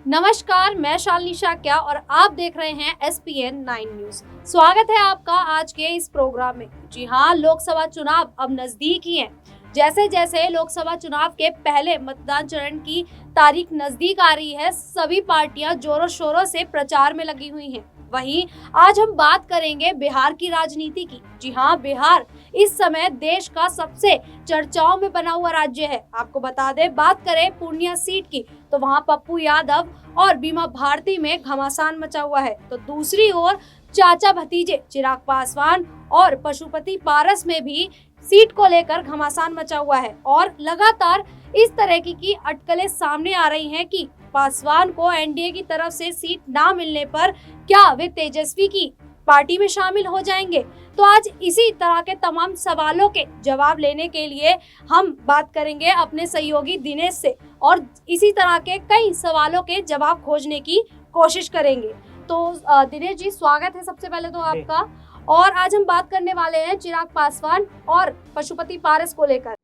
नमस्कार, मैं शालिनी शाक्या और आप देख रहे हैं SPN 9 न्यूज। स्वागत है आपका आज के इस प्रोग्राम में। जी हाँ, लोकसभा चुनाव अब नजदीक ही हैं। जैसे जैसे लोकसभा चुनाव के पहले मतदान चरण की तारीख नजदीक आ रही है, सभी पार्टियां जोरों शोरों से प्रचार में लगी हुई हैं। वहीं आज हम बात करेंगे बिहार की राजनीति की। जी हाँ, बिहार इस समय देश का सबसे चर्चाओं में बना हुआ राज्य है। आपको बता दें, बात करें पूर्णिया सीट की तो वहां पप्पू यादव और बीमा भारती में घमासान मचा हुआ है। तो दूसरी ओर चाचा भतीजे चिराग पासवान और पशुपति पारस में भी सीट को लेकर घमासान मचा हुआ है और लगातार इस तरह की अटकलें सामने आ रही हैं कि पासवान को एनडीए की तरफ से सीट ना मिलने पर क्या वे तेजस्वी की पार्टी में शामिल हो जाएंगे। तो आज इसी तरह के तमाम सवालों के जवाब लेने के लिए हम बात करेंगे अपने सहयोगी दिनेश से और इसी तरह के कई सवालों के जवाब खोजने की कोशिश करेंगे। तो दिनेश जी, स्वागत है सबसे पहले तो आपका। और आज हम बात करने वाले हैं चिराग पासवान और पशुपति पारस को लेकर।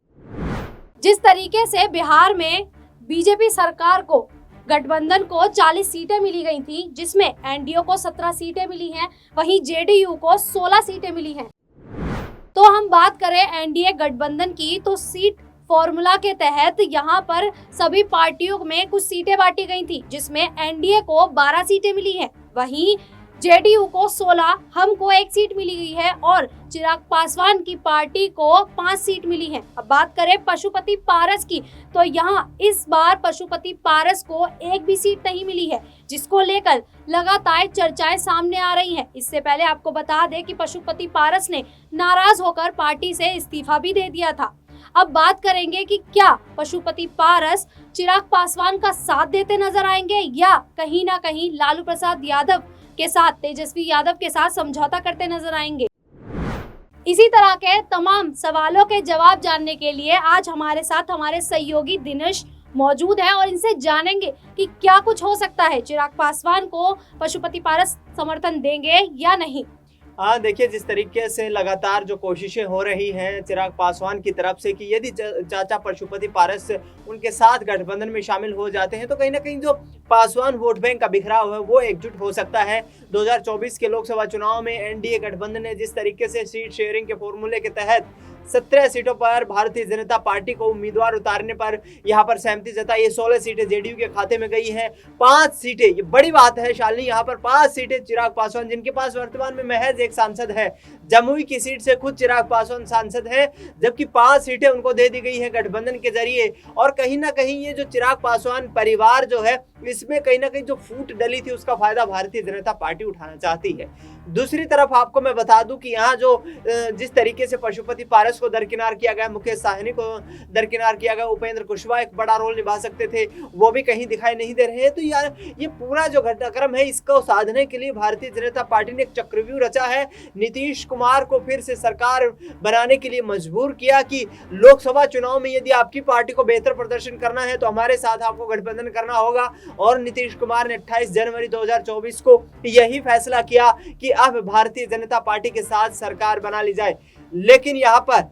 जिस तरीके से बिहार में बीजेपी सरकार को, गठबंधन को 40 सीटें मिली गई थी, जिसमें एनडीए को 17 सीटें मिली हैं, वहीं जेडीयू को 16 सीटें मिली हैं। तो हम बात करें एनडीए गठबंधन की तो सीट फॉर्मूला के तहत यहाँ पर सभी पार्टियों में कुछ सीटें बांटी गई थी, जिसमें एनडीए को 12 सीटें मिली हैं, वहीं जेडीयू को 16, हमको 1 सीट मिली गई है और चिराग पासवान की पार्टी को 5 सीट मिली है। अब बात करें पशुपति पारस की तो यहाँ इस बार पशुपति पारस को 1 भी सीट नहीं मिली है, जिसको लेकर लगातार चर्चाएं सामने आ रही हैं। इससे पहले आपको बता दें कि पशुपति पारस ने नाराज होकर पार्टी से इस्तीफा भी दे दिया था। अब बात करेंगे कि क्या पशुपति पारस चिराग पासवान का साथ देते नजर आएंगे या कहीं ना कहीं लालू प्रसाद यादव के साथ, तेजस्वी यादव के साथ समझौता करते नजर आएंगे। इसी तरह के तमाम सवालों के जवाब जानने के लिए आज हमारे साथ हमारे सहयोगी दिनेश मौजूद है और इनसे जानेंगे कि क्या कुछ हो सकता है, चिराग पासवान को पशुपति पारस समर्थन देंगे या नहीं। हाँ, देखिए, जिस तरीके से लगातार जो कोशिशें हो रही हैं चिराग पासवान की तरफ से कि यदि चाचा पशुपति पारस उनके साथ गठबंधन में शामिल हो जाते हैं तो कहीं ना कहीं जो पासवान वोट बैंक का बिखराव है वो एकजुट हो सकता है। 2024 के लोकसभा चुनाव में एनडीए गठबंधन ने जिस तरीके से सीट शेयरिंग के फॉर्मूले के तहत 17 सीटों पर भारतीय जनता पार्टी को उम्मीदवार उतारने पर यहाँ पर सहमति जताई, 16 सीटें जेडीयू के खाते में गई हैं, 5 सीटें, ये बड़ी बात है शालिनी, यहाँ पर 5 सीटें चिराग पासवान, जिनके पास वर्तमान में महज एक सांसद है, जमुई की सीट से खुद चिराग पासवान सांसद है, जबकि 5 सीटें उनको दे दी गई है गठबंधन के जरिए। और कहीं ना कहीं ये जो चिराग पासवान परिवार जो है, इसमें कहीं ना कहीं जो फूट डली थी उसका फायदा भारतीय जनता पार्टी उठाना चाहती है। दूसरी तरफ आपको मैं बता दूं कि यहाँ जो जिस तरीके से पशुपति पारस को दरकिनार किया गया, मुकेश साहनी को दरकिनार किया गया, उपेंद्र कुशवाहा एक बड़ा रोल निभा सकते थे, वो भी कहीं दिखाई नहीं दे रहे हैं। तो यार ये पूरा जो घटनाक्रम है, इसको साधने के लिए भारतीय जनता पार्टी ने एक चक्रव्यूह रचा है। नीतीश कुमार को फिर से सरकार बनाने के लिए मजबूर किया कि लोकसभा चुनाव में यदि आपकी पार्टी को बेहतर प्रदर्शन करना है तो हमारे साथ आपको गठबंधन करना होगा। और नीतीश कुमार ने 28 जनवरी 2024 को यही फैसला किया कि अब भारतीय जनता पार्टी के साथ सरकार बना ली जाए। लेकिन यहाँ पर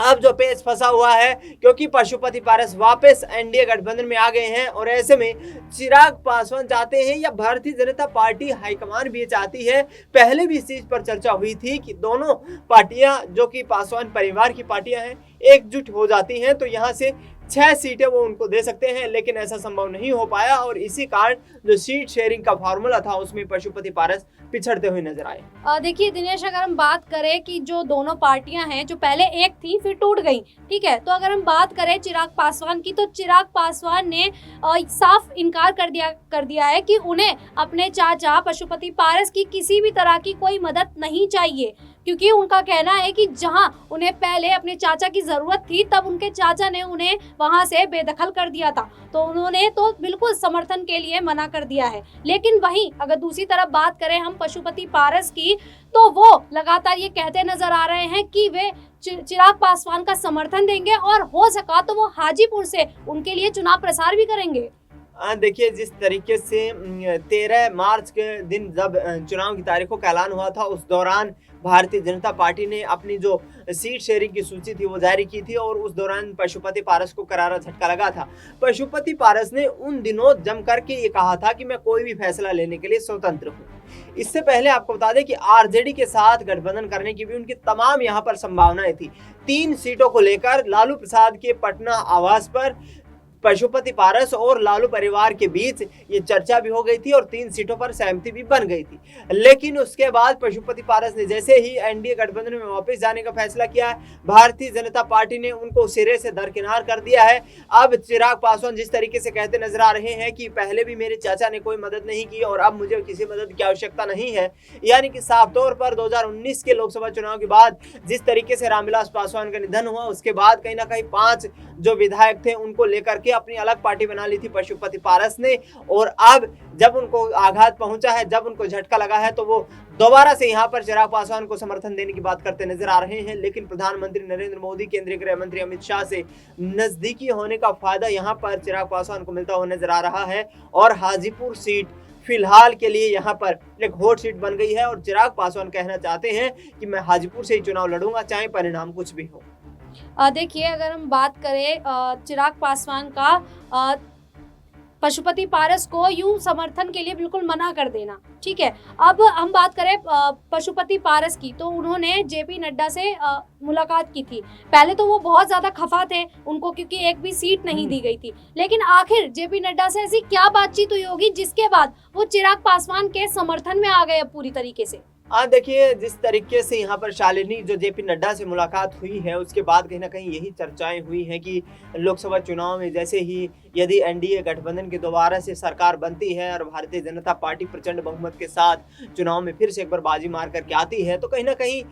अब जो पेच फंसा हुआ है, क्योंकि पशुपति पारस वापस एनडीए गठबंधन में आ गए हैं और ऐसे में चिराग पासवान चाहते हैं या भारतीय जनता पार्टी हाईकमान भी चाहती है, पहले भी इस चीज पर चर्चा हुई थी कि दोनों पार्टियां जो कि पासवान परिवार की पार्टियां हैं एकजुट हो जाती हैं तो यहाँ से 6 सीटें वो उनको दे सकते हैं, लेकिन ऐसा संभव नहीं हो पाया और इसी कारण जो सीट शेयरिंग का फॉर्मूला था उसमें पशुपति पारस पिछड़ते हुए नजर आए। देखिए दिनेश, अगर हम बात करें कि जो दोनों पार्टियां हैं, जो पहले एक थी फिर टूट गई, ठीक है, तो अगर हम बात करें चिराग पासवान की तो चिराग पासवान ने साफ इनकार कर दिया है कि उन्हें अपने चाचा पशुपति पारस की किसी भी तरह की कोई मदद नहीं चाहिए, क्योंकि उनका कहना है कि जहां उन्हें पहले अपने चाचा की जरूरत थी तब उनके चाचा ने उन्हें वहां से बेदखल कर दिया था, तो उन्होंने तो बिल्कुल समर्थन के लिए मना कर दिया है। लेकिन वहीं अगर दूसरी तरफ बात करें हम पशुपति पारस की तो वो लगातार ये कहते नजर आ रहे हैं कि वे चिराग पासवान का समर्थन देंगे और हो सका तो वो हाजीपुर से उनके लिए चुनाव प्रसार भी करेंगे। देखिए, जिस तरीके से 13 मार्च के दिन जब चुनाव की तारीखों का ऐलान हुआ था, उस दौरान भारतीय जनता पार्टी ने अपनी जो सीट शेयरिंग की सूची थी वो जारी की थी और उस दौरान पशुपति पारस को करारा झटका लगा था। पशुपति पारस ने उन दिनों जम करके ये कहा था कि मैं कोई भी फैसला लेने के लिए स्वतंत्र हूँ। इससे पहले आपको बता दें कि आरजेडी के साथ गठबंधन करने की भी उनकी तमाम यहाँ पर संभावनाएं थी। 3 सीटों को लेकर लालू प्रसाद के पटना आवास पर पशुपति पारस और लालू परिवार के बीच ये चर्चा भी हो गई थी और 3 सीटों पर सहमति भी बन गई थी। लेकिन उसके बाद पशुपति पारस ने जैसे ही एनडीए गठबंधन में वापस जाने का फैसला किया है, भारतीय जनता पार्टी ने उनको सिरे से दरकिनार कर दिया है। अब चिराग पासवान जिस तरीके से कहते नजर आ रहे हैं कि पहले भी मेरे चाचा ने कोई मदद नहीं की और अब मुझे किसी मदद की आवश्यकता नहीं है, यानी कि साफ तौर पर 2019 के लोकसभा चुनाव के बाद जिस तरीके से रामविलास पासवान का निधन हुआ, उसके बाद कहीं ना कहीं 5 जो विधायक थे उनको लेकर अपनी अलग पार्टी बना ली थी पशुपति पारस ने। और अब जब उनको आघात पहुंचा है, जब उनको झटका लगा है, तो वो दोबारा से यहां पर चिराग पासवान को समर्थन देने की बात करते नजर आ रहे हैं। लेकिन प्रधानमंत्री नरेंद्र मोदी, केंद्रीय गृह मंत्री अमित शाह से नजदीकी होने का फायदा यहां पर चिराग पासवान को मिलता हुआ नजर आ रहा है और हाजीपुर सीट फिलहाल के लिए यहाँ पर एक हॉट सीट बन गई है और चिराग पासवान कहना चाहते हैं कि मैं हाजीपुर से ही चुनाव लड़ूंगा, चाहे परिणाम कुछ भी हो। देखिए, अगर हम बात करें चिराग पासवान का, पशुपति पारस को यूं समर्थन के लिए बिल्कुल मना कर देना, ठीक है। अब हम बात करें पशुपति पारस की, तो उन्होंने जेपी नड्डा से मुलाकात की थी। पहले तो वो बहुत ज़्यादा खफा थे उनको, क्योंकि एक भी सीट नहीं दी गई थी। लेकिन आखिर जेपी नड्डा से ऐसी क्या बातचीत हुई होगी जिसके बाद वो चिराग पासवान के समर्थन में आ गए पूरी तरीके से। देखिए, जिस तरीके से यहाँ पर शालिनी जो जेपी नड्डा से मुलाकात हुई है, उसके बाद कहीं ना कहीं यही चर्चाएं हुई हैं कि लोकसभा चुनाव में जैसे ही यदि एनडीए गठबंधन की दोबारा से सरकार बनती है और भारतीय जनता पार्टी प्रचंड बहुमत के साथ चुनाव में फिर से एक बार बाजी मार करके आती है, तो कहीं ना कहीं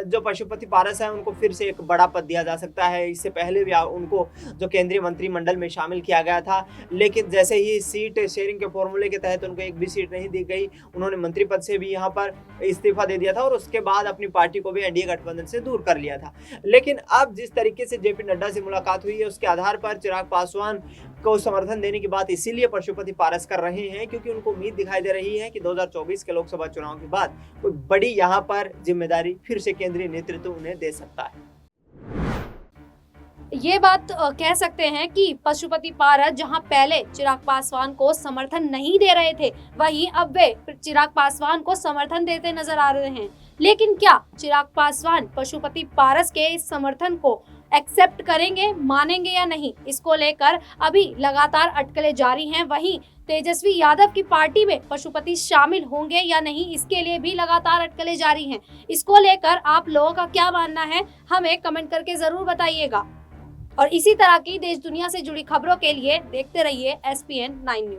जो पशुपति पारस है उनको फिर से एक बड़ा पद दिया जा सकता है। इससे पहले भी उनको जो केंद्रीय मंत्रिमंडल में शामिल किया गया था, लेकिन जैसे ही सीट शेयरिंग के फॉर्मूले के तहत उनको एक भी सीट नहीं दी गई, उन्होंने मंत्री पद से भी यहाँ पर इस्तीफा दे दिया था और उसके बाद अपनी पार्टी को भी एनडीए गठबंधन से दूर कर लिया था। लेकिन अब जिस तरीके से जेपी नड्डा से मुलाकात हुई है, उसके आधार पर चिराग पासवान को समर्थन देने की बात इसीलिए पशुपति पारस कर रहे हैं क्योंकि उनको उम्मीद दिखाई दे रही है कि 2024 के लोकसभा चुनाव के बाद कोई बड़ी यहाँ पर जिम्मेदारी फिर से केंद्रीय नेतृत्व उन्हें दे सकता है। ये बात कह सकते हैं कि पशुपति पारस जहां पहले चिराग पासवान को समर्थन नहीं दे रहे थे, वहीं अब वे चिराग पासवान को समर्थन देते नजर आ रहे हैं। लेकिन क्या चिराग पासवान पशुपति पारस के इस समर्थन को एक्सेप्ट करेंगे, मानेंगे या नहीं, इसको लेकर अभी लगातार अटकलें जारी हैं। वहीं तेजस्वी यादव की पार्टी में पशुपति शामिल होंगे या नहीं, इसके लिए भी लगातार अटकलें जारी हैं। इसको लेकर आप लोगों का क्या मानना है, हमें कमेंट करके जरूर बताइएगा। और इसी तरह की देश दुनिया से जुड़ी खबरों के लिए देखते रहिए SPN 9 न्यूज।